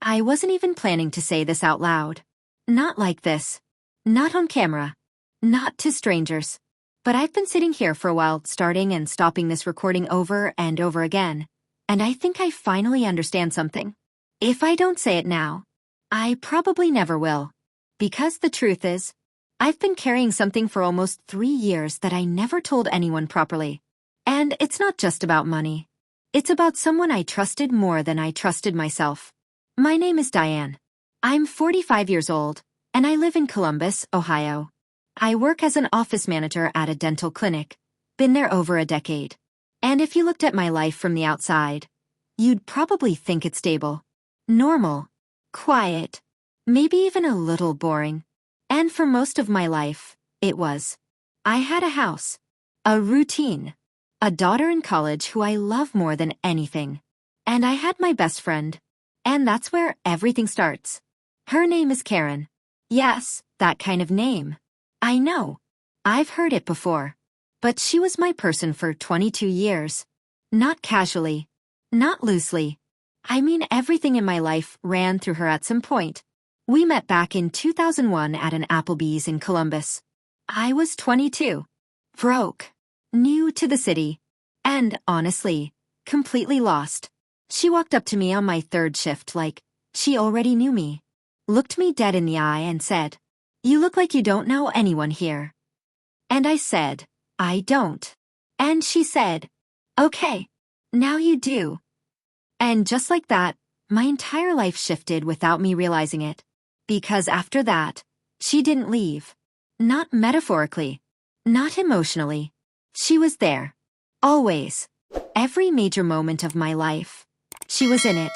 I wasn't even planning to say this out loud. Not like this. Not on camera. Not to strangers. But I've been sitting here for a while, starting and stopping this recording over and over again, and I think I finally understand something. If I don't say it now, I probably never will. Because the truth is, I've been carrying something for almost 3 years that I never told anyone properly. And it's not just about money. It's about someone I trusted more than I trusted myself. My name is Diane. I'm 45 years old, and I live in Columbus, Ohio. I work as an office manager at a dental clinic. Been there over a decade. And if you looked at my life from the outside, you'd probably think it's stable, normal, quiet, maybe even a little boring. And for most of my life, it was. I had a house, a routine, a daughter in college who I love more than anything. And I had my best friend. And that's where everything starts. Her name is Karen. Yes, that kind of name. I know. I've heard it before. But she was my person for 22 years. Not casually. Not loosely. I mean, everything in my life ran through her at some point. We met back in 2001 at an Applebee's in Columbus. I was 22. Broke. New to the city. And, honestly, completely lost. She walked up to me on my third shift like she already knew me. Looked me dead in the eye and said, "You look like you don't know anyone here." And I said, "I don't." And she said, "Okay, now you do." And just like that, my entire life shifted without me realizing it. Because after that, she didn't leave. Not metaphorically. Not emotionally. She was there. Always. Every major moment of my life. She was in it.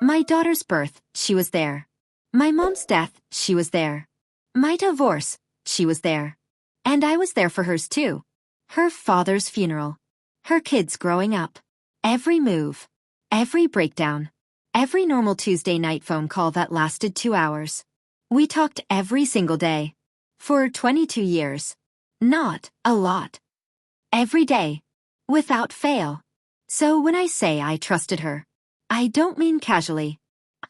My daughter's birth, she was there. My mom's death, she was there. My divorce, she was there. And I was there for hers too. Her father's funeral. Her kids growing up. Every move. Every breakdown. Every normal Tuesday night phone call that lasted 2 hours. We talked every single day. For 22 years. Not a lot. Every day. Without fail. So when I say I trusted her, I don't mean casually.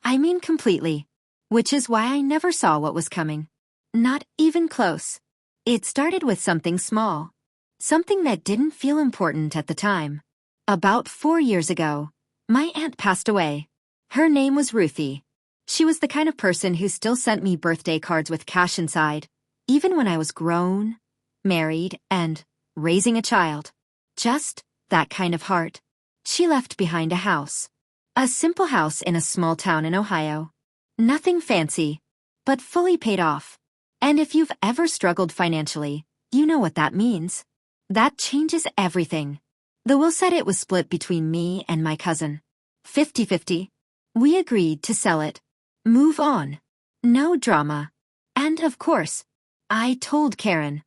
I mean completely. Which is why I never saw what was coming. Not even close. It started with something small. Something that didn't feel important at the time. About 4 years ago, my aunt passed away. Her name was Ruthie. She was the kind of person who still sent me birthday cards with cash inside, even when I was grown, married, and raising a child. Just that kind of heart. She left behind a house. A simple house in a small town in Ohio. Nothing fancy, but fully paid off. And if you've ever struggled financially, you know what that means. That changes everything. The will said it was split between me and my cousin. 50-50. We agreed to sell it. Move on. No drama. And of course, I told Karen.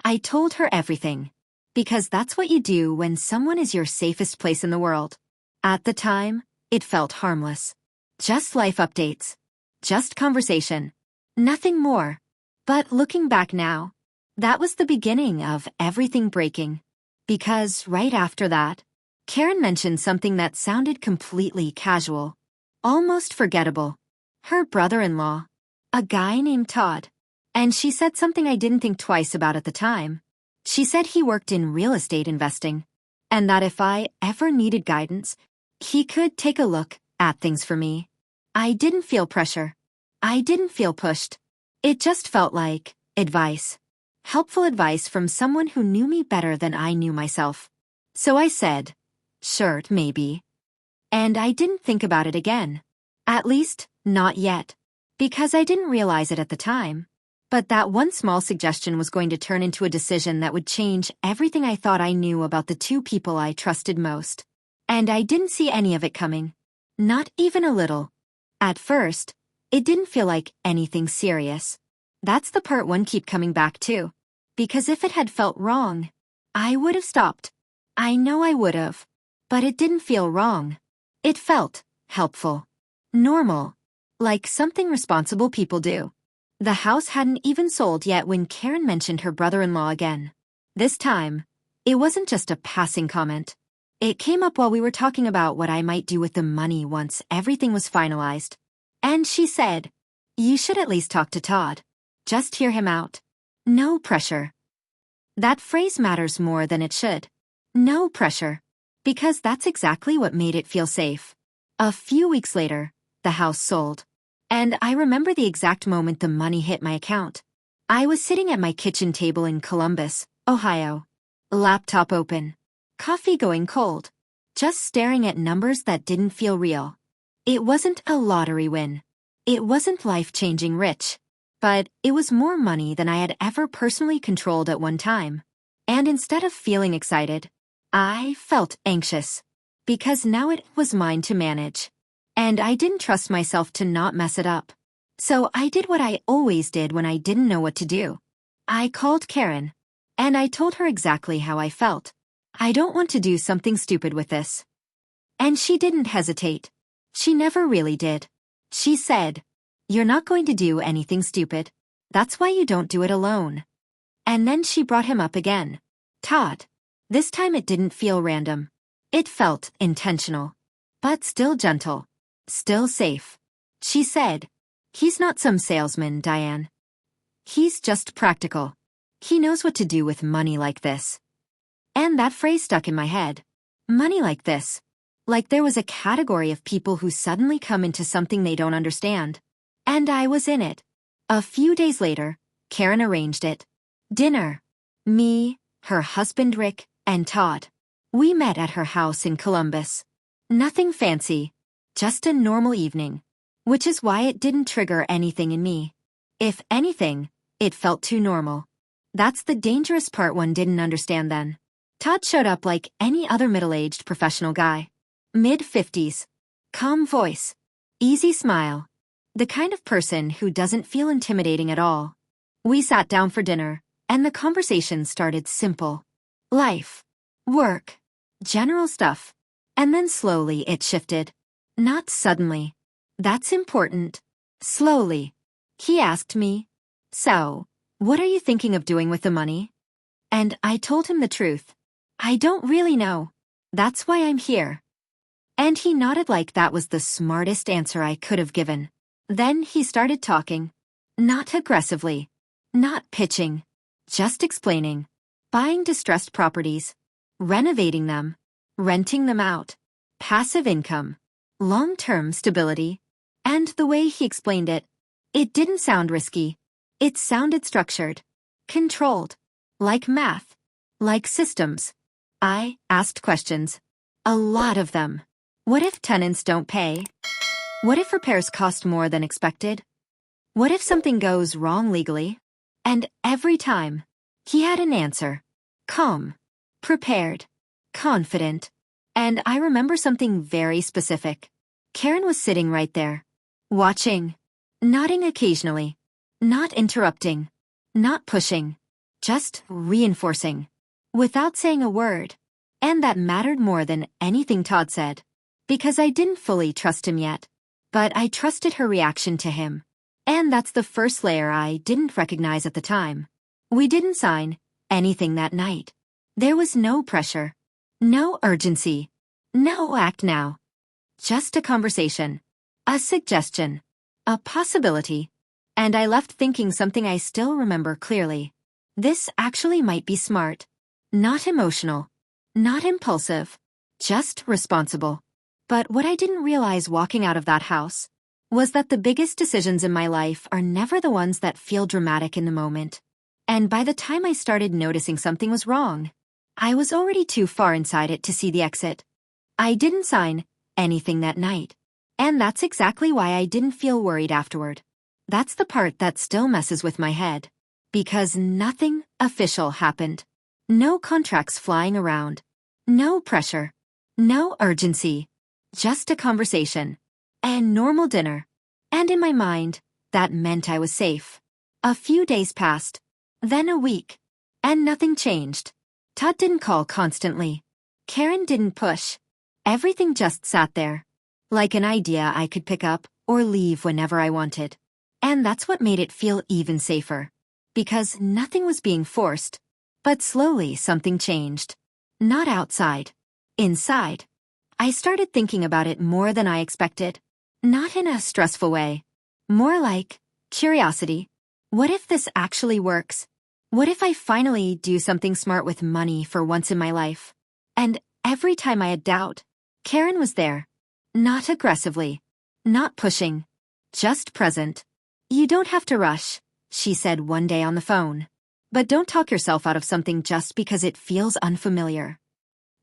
I told her everything. Because that's what you do when someone is your safest place in the world. At the time, it felt harmless. Just life updates. Just conversation. Nothing more. But looking back now, that was the beginning of everything breaking. Because right after that, Karen mentioned something that sounded completely casual. Almost forgettable. Her brother-in-law. A guy named Todd. And she said something I didn't think twice about at the time. She said he worked in real estate investing. And that if I ever needed guidance, he could take a look at things for me. I didn't feel pressure. I didn't feel pushed. It just felt like advice. Helpful advice from someone who knew me better than I knew myself. So I said, sure, maybe. And I didn't think about it again. At least, not yet. Because I didn't realize it at the time. But that one small suggestion was going to turn into a decision that would change everything I thought I knew about the two people I trusted most. And I didn't see any of it coming. Not even a little. At first, it didn't feel like anything serious. That's the part one keep coming back to. Because if it had felt wrong, I would have stopped. I know I would have. But it didn't feel wrong. It felt helpful. Normal. Like something responsible people do. The house hadn't even sold yet when Karen mentioned her brother-in-law again. This time, it wasn't just a passing comment. It came up while we were talking about what I might do with the money once everything was finalized. And she said, "You should at least talk to Todd. Just hear him out. No pressure." That phrase matters more than it should. No pressure. Because that's exactly what made it feel safe. A few weeks later, the house sold. And I remember the exact moment the money hit my account. I was sitting at my kitchen table in Columbus, Ohio. Laptop open. Coffee going cold. Just staring at numbers that didn't feel real. It wasn't a lottery win. It wasn't life-changing rich. But it was more money than I had ever personally controlled at one time. And instead of feeling excited, I felt anxious. Because now it was mine to manage. And I didn't trust myself to not mess it up. So I did what I always did when I didn't know what to do. I called Karen. And I told her exactly how I felt. I don't want to do something stupid with this. And she didn't hesitate. She never really did. She said, "You're not going to do anything stupid. That's why you don't do it alone." And then she brought him up again. Todd. This time it didn't feel random. It felt intentional. But still gentle. Still safe. She said, "He's not some salesman, Diane. He's just practical. He knows what to do with money like this." And that phrase stuck in my head. Money like this. Like there was a category of people who suddenly come into something they don't understand. And I was in it. A few days later, Karen arranged it. Dinner. Me, her husband Rick, and Todd. We met at her house in Columbus. Nothing fancy. Just a normal evening. Which is why it didn't trigger anything in me. If anything, it felt too normal. That's the dangerous part one didn't understand then. Todd showed up like any other middle-aged professional guy. Mid-50s. Calm voice. Easy smile. The kind of person who doesn't feel intimidating at all. We sat down for dinner, and the conversation started simple. Life. Work. General stuff. And then slowly it shifted. Not suddenly. That's important. Slowly. He asked me, "So, what are you thinking of doing with the money?" And I told him the truth. "I don't really know. That's why I'm here." And he nodded like that was the smartest answer I could have given. Then he started talking. Not aggressively. Not pitching. Just explaining. Buying distressed properties. Renovating them. Renting them out. Passive income. Long-term stability. And the way he explained it, it didn't sound risky. It sounded structured. Controlled. Like math. Like systems. I asked questions. A lot of them. What if tenants don't pay? What if repairs cost more than expected? What if something goes wrong legally? And every time, he had an answer. Calm. Prepared. Confident. And I remember something very specific. Karen was sitting right there. Watching. Nodding occasionally. Not interrupting. Not pushing. Just reinforcing. Without saying a word. And that mattered more than anything Todd said. Because I didn't fully trust him yet. But I trusted her reaction to him. And that's the first layer I didn't recognize at the time. We didn't sign anything that night. There was no pressure. No urgency. No act now. Just a conversation. A suggestion. A possibility. And I left thinking something I still remember clearly. This actually might be smart. Not emotional. Not impulsive. Just responsible. But what I didn't realize walking out of that house was that the biggest decisions in my life are never the ones that feel dramatic in the moment. And by the time I started noticing something was wrong, I was already too far inside it to see the exit. I didn't sign anything that night. And that's exactly why I didn't feel worried afterward. That's the part that still messes with my head. Because nothing official happened. No contracts flying around. No pressure. No urgency. Just a conversation. A normal dinner. And in my mind, that meant I was safe. A few days passed. Then a week. And nothing changed. Todd didn't call constantly. Karen didn't push. Everything just sat there. Like an idea I could pick up or leave whenever I wanted. And that's what made it feel even safer. Because nothing was being forced. But slowly something changed. Not outside. Inside. I started thinking about it more than I expected. Not in a stressful way. More like curiosity. What if this actually works? What if I finally do something smart with money for once in my life? And every time I had doubt, Karen was there. Not aggressively. Not pushing. Just present. You don't have to rush, she said one day on the phone. But don't talk yourself out of something just because it feels unfamiliar.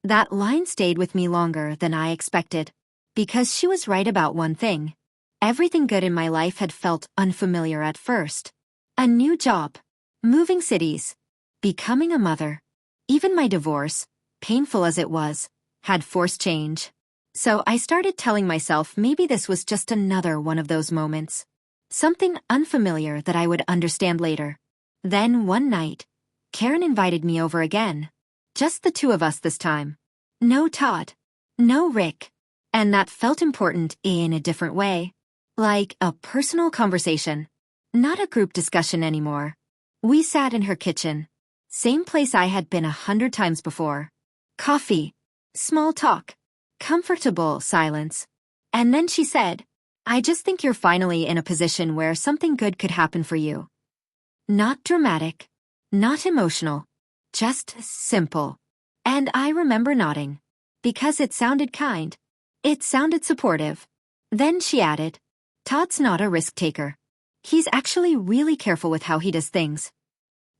That line stayed with me longer than I expected. Because she was right about one thing. Everything good in my life had felt unfamiliar at first. A new job. Moving cities. Becoming a mother. Even my divorce, painful as it was, had forced change. So I started telling myself maybe this was just another one of those moments. Something unfamiliar that I would understand later. Then one night, Karen invited me over again. Just the two of us this time. No Todd. No Rick. And that felt important in a different way. Like a personal conversation. Not a group discussion anymore. We sat in her kitchen. Same place I had been 100 times before. Coffee. Small talk. Comfortable silence. And then she said, I just think you're finally in a position where something good could happen for you. Not dramatic. Not emotional. Just simple. And I remember nodding. Because it sounded kind. It sounded supportive. Then she added, Todd's not a risk taker. He's actually really careful with how he does things.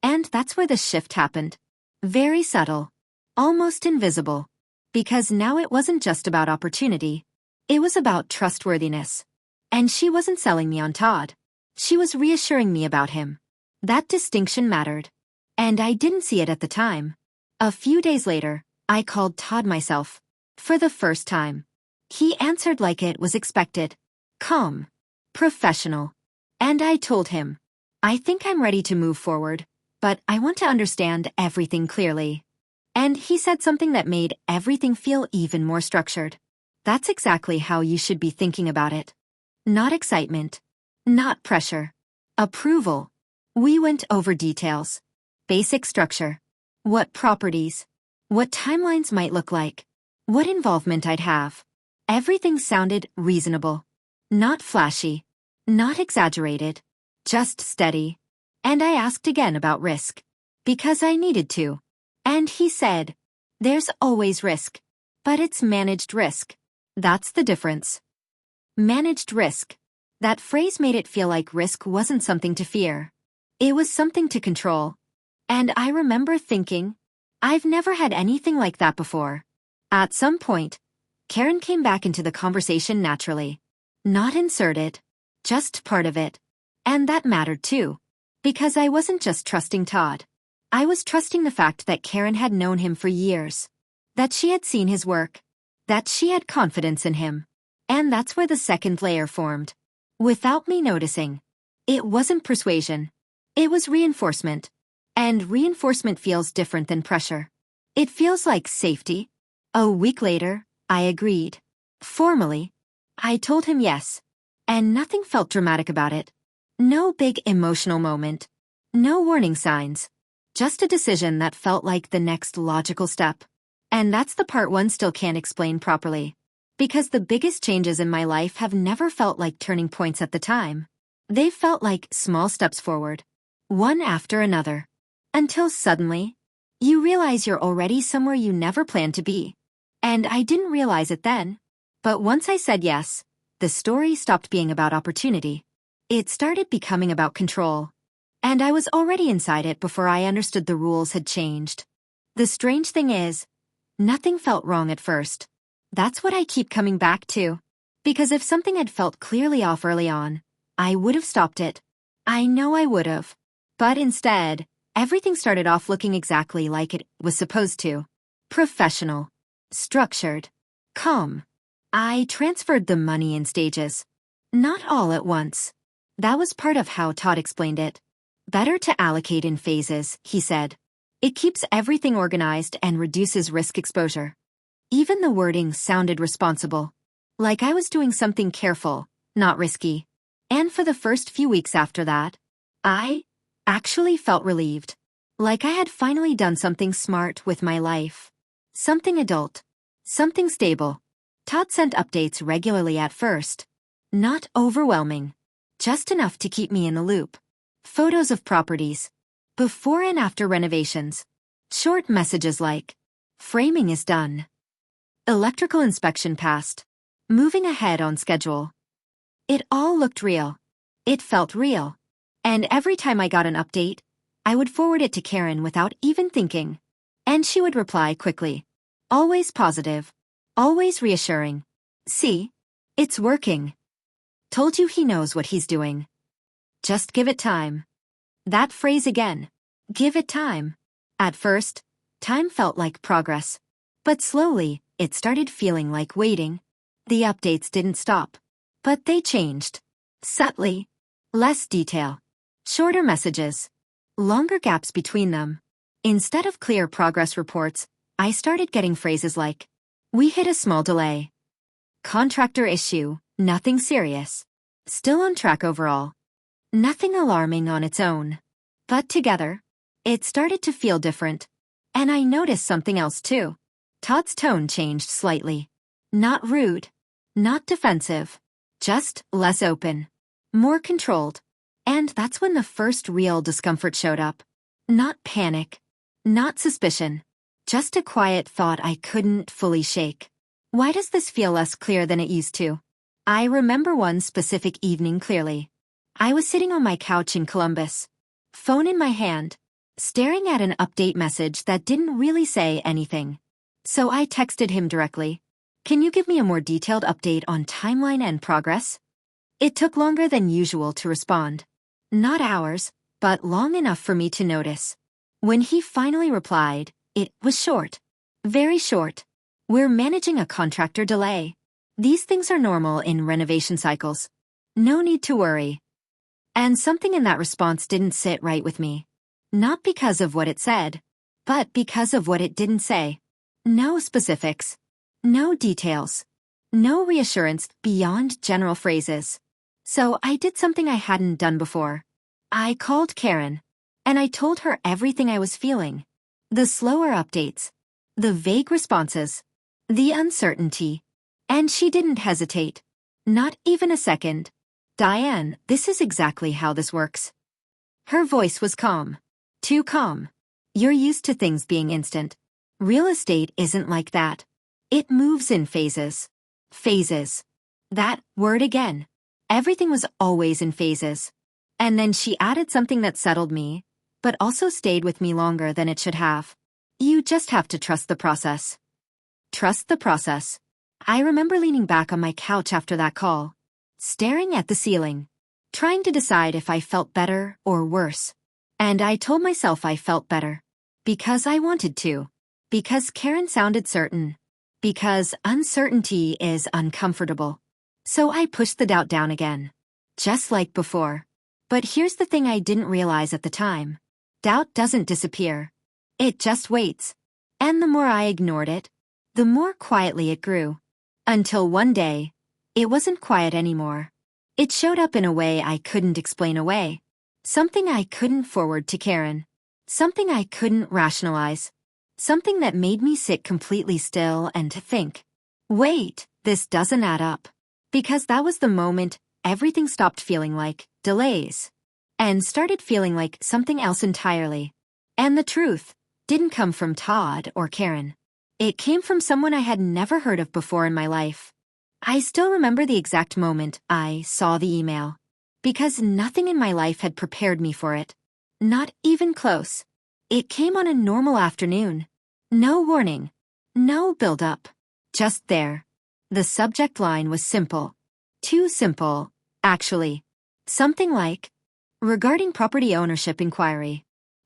And that's where the shift happened. Very subtle. Almost invisible. Because now it wasn't just about opportunity. It was about trustworthiness. And she wasn't selling me on Todd. She was reassuring me about him. That distinction mattered. And I didn't see it at the time. A few days later, I called Todd myself. For the first time. He answered like it was expected. Calm. Professional. And I told him, I think I'm ready to move forward, but I want to understand everything clearly. And he said something that made everything feel even more structured. That's exactly how you should be thinking about it. Not excitement. Not pressure. Approval. We went over details. Basic structure. What properties. What timelines might look like. What involvement I'd have. Everything sounded reasonable. Not flashy. Not exaggerated. Just steady. And I asked again about risk. Because I needed to. And he said, there's always risk. But it's managed risk. That's the difference. Managed risk. That phrase made it feel like risk wasn't something to fear. It was something to control. And I remember thinking, I've never had anything like that before. At some point, Karen came back into the conversation naturally. Not inserted. Just part of it. And that mattered too. Because I wasn't just trusting Todd. I was trusting the fact that Karen had known him for years. That she had seen his work. That she had confidence in him. And that's where the second layer formed. Without me noticing. It wasn't persuasion. It was reinforcement. And reinforcement feels different than pressure. It feels like safety. A week later, I agreed. Formally. I told him yes. And nothing felt dramatic about it. No big emotional moment. No warning signs. Just a decision that felt like the next logical step. And that's the part one still can't explain properly. Because the biggest changes in my life have never felt like turning points at the time. They've felt like small steps forward. One after another. Until suddenly, you realize you're already somewhere you never planned to be. And I didn't realize it then. But once I said yes, the story stopped being about opportunity. It started becoming about control. And I was already inside it before I understood the rules had changed. The strange thing is, nothing felt wrong at first. That's what I keep coming back to. Because if something had felt clearly off early on, I would have stopped it. I know I would have. But instead, everything started off looking exactly like it was supposed to. Professional. Structured. Calm. I transferred the money in stages. Not all at once. That was part of how Todd explained it. Better to allocate in phases, he said. It keeps everything organized and reduces risk exposure. Even the wording sounded responsible. Like I was doing something careful, not risky. And for the first few weeks after that, I actually felt relieved. Like I had finally done something smart with my life. Something adult. Something stable. Todd sent updates regularly at first. Not overwhelming. Just enough to keep me in the loop. Photos of properties. Before and after renovations. Short messages like, framing is done. Electrical inspection passed. Moving ahead on schedule. It all looked real. It felt real. And every time I got an update, I would forward it to Karen without even thinking. And she would reply quickly. Always positive. Always reassuring. See? It's working. Told you he knows what he's doing. Just give it time. That phrase again. Give it time. At first, time felt like progress. But slowly, it started feeling like waiting. The updates didn't stop. But they changed. Subtly. Less detail. Shorter messages. Longer gaps between them. Instead of clear progress reports, I started getting phrases like, we hit a small delay. Contractor issue, nothing serious. Still on track overall. Nothing alarming on its own. But together, it started to feel different. And I noticed something else too. Todd's tone changed slightly. Not rude. Not defensive. Just less open. More controlled. And that's when the first real discomfort showed up. Not panic. Not suspicion. Just a quiet thought I couldn't fully shake. Why does this feel less clear than it used to? I remember one specific evening clearly. I was sitting on my couch in Columbus. Phone in my hand. Staring at an update message that didn't really say anything. So I texted him directly. Can you give me a more detailed update on timeline and progress? It took longer than usual to respond. Not hours, but long enough for me to notice. When he finally replied, it was short. Very short. We're managing a contractor delay. These things are normal in renovation cycles. No need to worry. And something in that response didn't sit right with me. Not because of what it said, but because of what it didn't say. No specifics. No details. No reassurance beyond general phrases. So I did something I hadn't done before. I called Karen, and I told her everything I was feeling. The slower updates. The vague responses. The uncertainty. And she didn't hesitate. Not even a second. Diane, this is exactly how this works. Her voice was calm. Too calm. You're used to things being instant. Real estate isn't like that. It moves in phases. Phases. That word again. Everything was always in phases. And then she added something that settled me, but also stayed with me longer than it should have. You just have to trust the process. Trust the process. I remember leaning back on my couch after that call, staring at the ceiling, trying to decide if I felt better or worse. And I told myself I felt better. Because I wanted to. Because Karen sounded certain. Because uncertainty is uncomfortable. So I pushed the doubt down again. Just like before. But here's the thing I didn't realize at the time. Doubt doesn't disappear. It just waits. And the more I ignored it, the more quietly it grew. Until one day, it wasn't quiet anymore. It showed up in a way I couldn't explain away. Something I couldn't forward to Karen. Something I couldn't rationalize. Something that made me sit completely still and to think. Wait, this doesn't add up. Because that was the moment everything stopped feeling like delays. And started feeling like something else entirely. And the truth didn't come from Todd or Karen. It came from someone I had never heard of before in my life. I still remember the exact moment I saw the email. Because nothing in my life had prepared me for it. Not even close. It came on a normal afternoon. No warning. No build-up. Just there. The subject line was simple. Too simple, actually. Something like, regarding property ownership inquiry.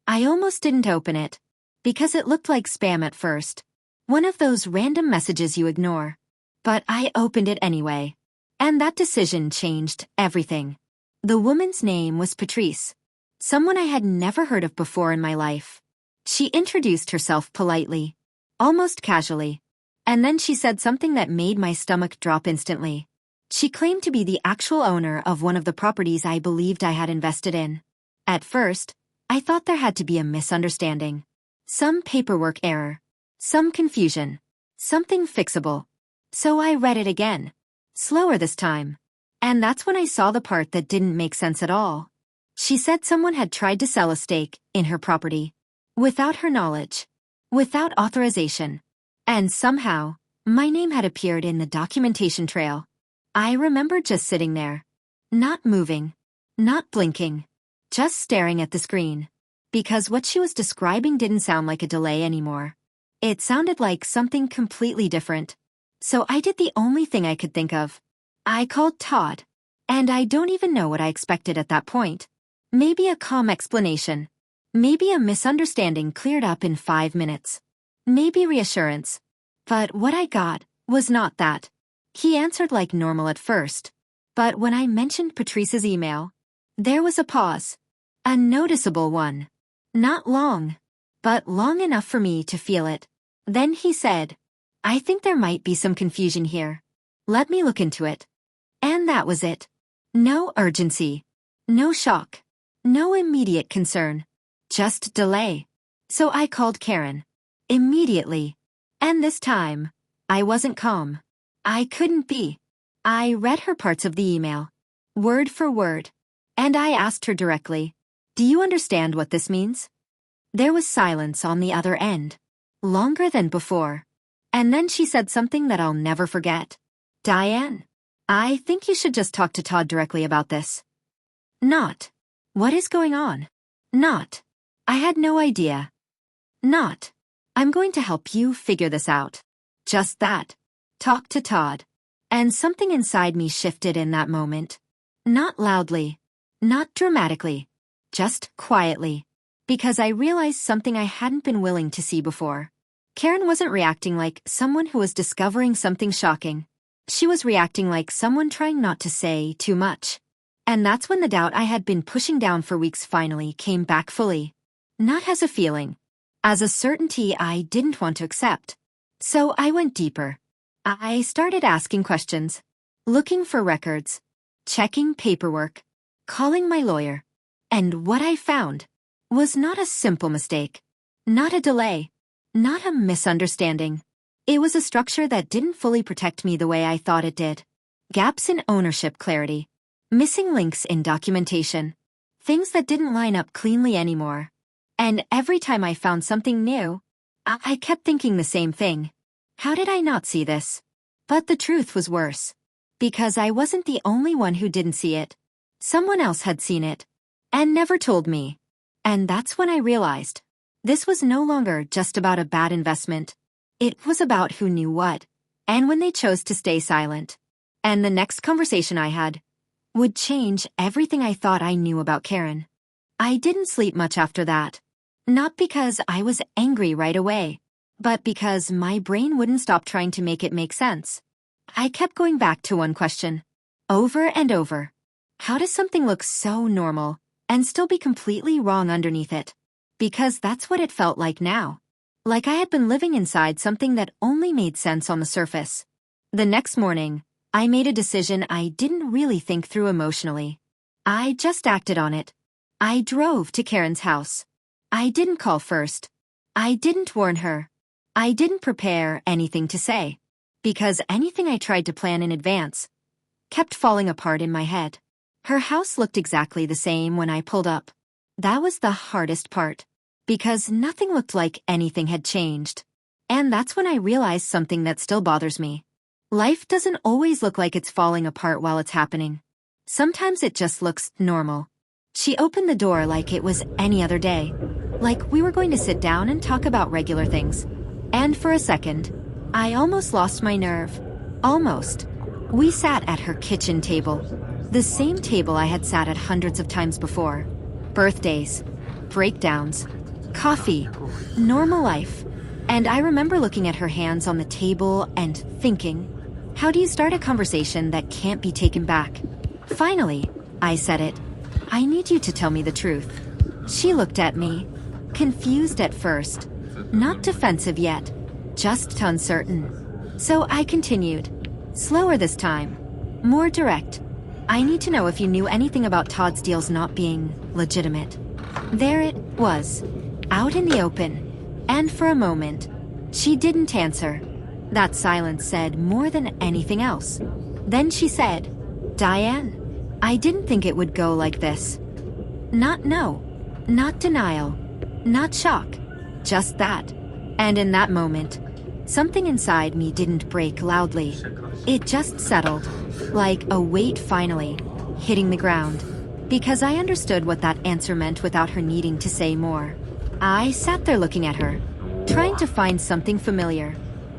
I almost didn't open it. Because it looked like spam at first. One of those random messages you ignore. But I opened it anyway. And that decision changed everything. The woman's name was Patrice. Someone I had never heard of before in my life. She introduced herself politely, almost casually, and then she said something that made my stomach drop instantly. She claimed to be the actual owner of one of the properties I believed I had invested in. At first, I thought there had to be a misunderstanding. Some paperwork error. Some confusion. Something fixable. So I read it again. Slower this time. And that's when I saw the part that didn't make sense at all. She said someone had tried to sell a stake in her property without her knowledge, without authorization, and somehow my name had appeared in the documentation trail. I remember just sitting there, not moving, not blinking, just staring at the screen, because what she was describing didn't sound like a delay anymore. It sounded like something completely different. So I did the only thing I could think of. I called Todd, and I don't even know what I expected at that point. Maybe a calm explanation. Maybe a misunderstanding cleared up in 5 minutes. Maybe reassurance. But what I got was not that. He answered like normal at first. But when I mentioned Patrice's email, there was a pause. A noticeable one. Not long, but long enough for me to feel it. Then he said, I think there might be some confusion here. Let me look into it. And that was it. No urgency. No shock. No immediate concern. Just delay. So I called Karen. Immediately. And this time, I wasn't calm. I couldn't be. I read her parts of the email, word for word. And I asked her directly, do you understand what this means? There was silence on the other end. Longer than before. And then she said something that I'll never forget. Diane, I think you should just talk to Todd directly about this. Not. What is going on? Not. I had no idea. Not. I'm going to help you figure this out. Just that. Talk to Todd. And something inside me shifted in that moment. Not loudly. Not dramatically. Just quietly. Because I realized something I hadn't been willing to see before. Karen wasn't reacting like someone who was discovering something shocking. She was reacting like someone trying not to say too much. And that's when the doubt I had been pushing down for weeks finally came back fully. Not as a feeling. As a certainty I didn't want to accept. So I went deeper. I started asking questions. Looking for records. Checking paperwork. Calling my lawyer. And what I found was not a simple mistake. Not a delay. Not a misunderstanding. It was a structure that didn't fully protect me the way I thought it did. Gaps in ownership clarity. Missing links in documentation. Things that didn't line up cleanly anymore. And every time I found something new, I kept thinking the same thing. How did I not see this? But the truth was worse. Because I wasn't the only one who didn't see it. Someone else had seen it. And never told me. And that's when I realized. This was no longer just about a bad investment. It was about who knew what, and when they chose to stay silent. And the next conversation I had would change everything I thought I knew about Karen. I didn't sleep much after that. Not because I was angry right away, but because my brain wouldn't stop trying to make it make sense. I kept going back to one question, over and over. How does something look so normal and still be completely wrong underneath it? Because that's what it felt like now. Like I had been living inside something that only made sense on the surface. The next morning, I made a decision I didn't really think through emotionally. I just acted on it. I drove to Karen's house. I didn't call first. I didn't warn her. I didn't prepare anything to say. Because anything I tried to plan in advance kept falling apart in my head. Her house looked exactly the same when I pulled up. That was the hardest part. Because nothing looked like anything had changed. And that's when I realized something that still bothers me. Life doesn't always look like it's falling apart while it's happening. Sometimes it just looks normal. She opened the door like it was any other day. Like we were going to sit down and talk about regular things. And for a second, I almost lost my nerve. Almost. We sat at her kitchen table. The same table I had sat at hundreds of times before. Birthdays. Breakdowns. Coffee. Normal life. And I remember looking at her hands on the table and thinking, how do you start a conversation that can't be taken back? Finally, I said it. I need you to tell me the truth. She looked at me, confused at first, not defensive yet, just uncertain. So I continued, slower this time, more direct. I need to know if you knew anything about Todd's deals not being legitimate. There it was, out in the open. And for a moment, she didn't answer. That silence said more than anything else. Then she said, Diane, I didn't think it would go like this. Not no, not denial, not shock, just that. And in that moment, something inside me didn't break loudly. It just settled, like a weight finally hitting the ground, because I understood what that answer meant without her needing to say more. I sat there looking at her, trying to find something familiar,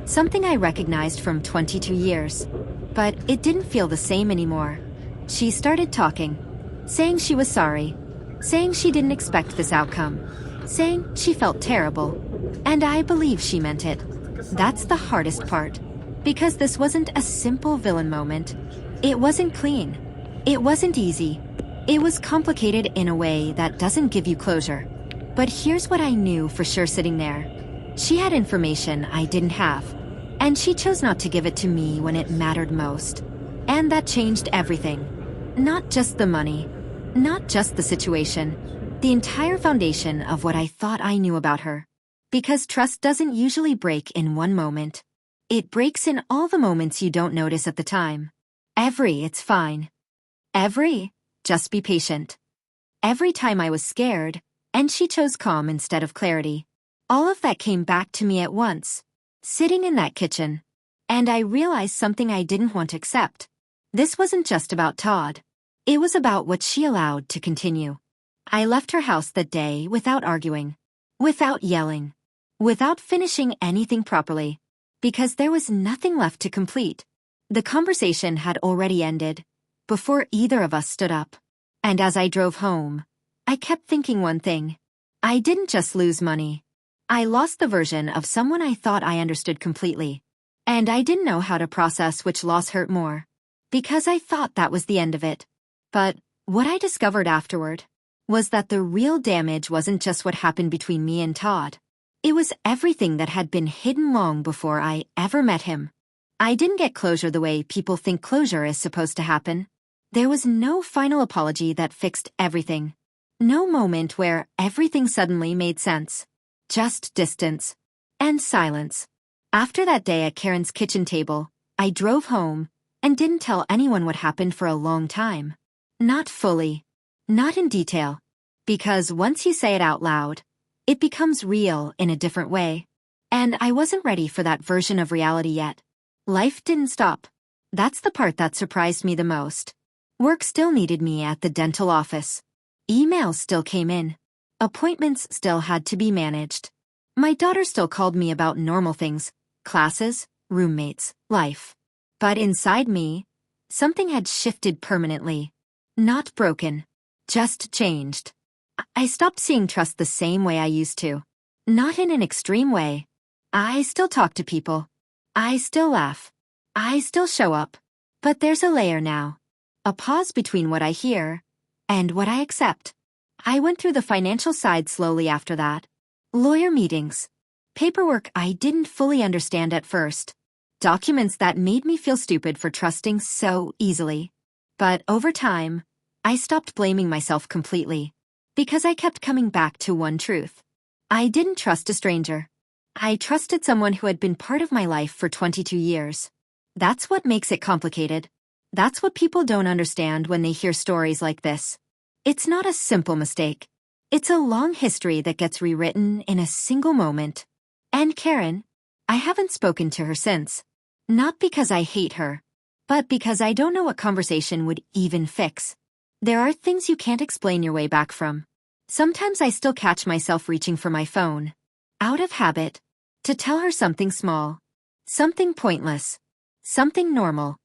something I recognized from 22 years. But it didn't feel the same anymore. She started talking, saying she was sorry, saying she didn't expect this outcome, saying she felt terrible. And I believe she meant it. That's the hardest part, because this wasn't a simple villain moment. It wasn't clean. It wasn't easy. It was complicated in a way that doesn't give you closure. But here's what I knew for sure sitting there. She had information I didn't have, and she chose not to give it to me when it mattered most. And that changed everything. Not just the money, not just the situation, the entire foundation of what I thought I knew about her. Because trust doesn't usually break in one moment. It breaks in all the moments you don't notice at the time. Every, it's fine. Every, just be patient. Every time I was scared, and she chose calm instead of clarity. All of that came back to me at once, sitting in that kitchen. And I realized something I didn't want to accept. This wasn't just about Todd. It was about what she allowed to continue. I left her house that day without arguing, without yelling, without finishing anything properly, because there was nothing left to complete. The conversation had already ended, before either of us stood up. And as I drove home, I kept thinking one thing. I didn't just lose money. I lost the version of someone I thought I understood completely. And I didn't know how to process which loss hurt more, because I thought that was the end of it. But what I discovered afterward was that the real damage wasn't just what happened between me and Todd. It was everything that had been hidden long before I ever met him. I didn't get closure the way people think closure is supposed to happen. There was no final apology that fixed everything. No moment where everything suddenly made sense. Just distance and silence. After that day at Karen's kitchen table, I drove home and didn't tell anyone what happened for a long time. Not fully. Not in detail. Because once you say it out loud, it becomes real in a different way. And I wasn't ready for that version of reality yet. Life didn't stop. That's the part that surprised me the most. Work still needed me at the dental office. Emails still came in. Appointments still had to be managed. My daughter still called me about normal things, classes, roommates, life. But inside me, something had shifted permanently. Not broken, just changed. I stopped seeing trust the same way I used to. Not in an extreme way. I still talk to people. I still laugh. I still show up. But there's a layer now. A pause between what I hear and what I accept. I went through the financial side slowly after that. Lawyer meetings. Paperwork I didn't fully understand at first. Documents that made me feel stupid for trusting so easily. But over time, I stopped blaming myself completely. Because I kept coming back to one truth. I didn't trust a stranger. I trusted someone who had been part of my life for 22 years. That's what makes it complicated. That's what people don't understand when they hear stories like this. It's not a simple mistake. It's a long history that gets rewritten in a single moment. And Karen, I haven't spoken to her since. Not because I hate her, but because I don't know what conversation would even fix. There are things you can't explain your way back from. Sometimes I still catch myself reaching for my phone, out of habit, to tell her something small, something pointless, something normal.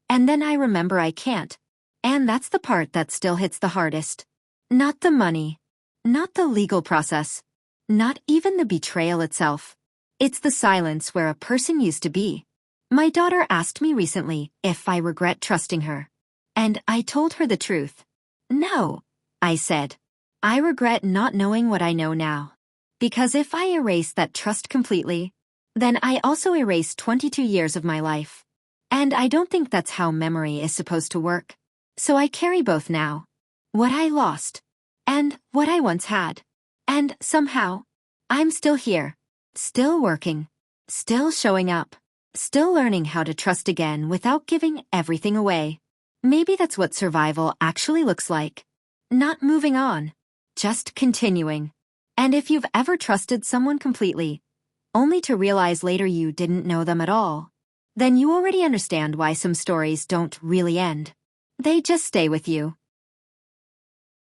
And then I remember I can't. And that's the part that still hits the hardest. Not the money, not the legal process, not even the betrayal itself. It's the silence where a person used to be. My daughter asked me recently if I regret trusting her. And I told her the truth. No, I said. I regret not knowing what I know now. Because if I erase that trust completely, then I also erase 22 years of my life. And I don't think that's how memory is supposed to work. So I carry both now. What I lost, and what I once had. And somehow, I'm still here, still working, still showing up, still learning how to trust again without giving everything away. Maybe that's what survival actually looks like. Not moving on, just continuing. And if you've ever trusted someone completely, only to realize later you didn't know them at all, then you already understand why some stories don't really end. They just stay with you.